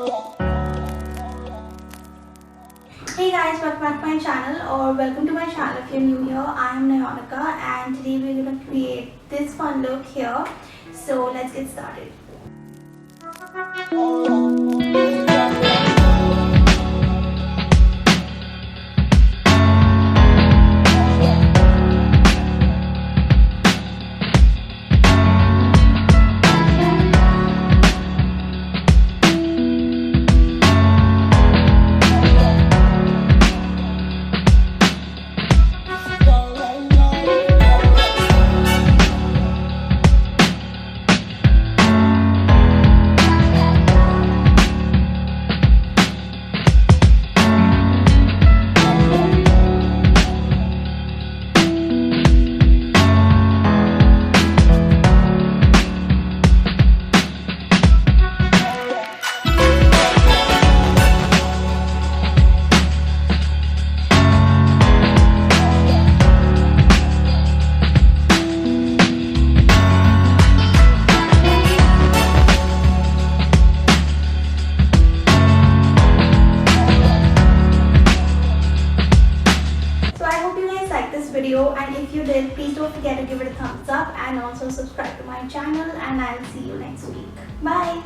Hey guys, welcome back to my channel, or welcome to my channel if you're new here. I am Nykaa and today we're going to create this fun look here. So let's get started. Video, and if you did, please don't forget to give it a thumbs up and also subscribe to my channel, and I'll see you next week. Bye.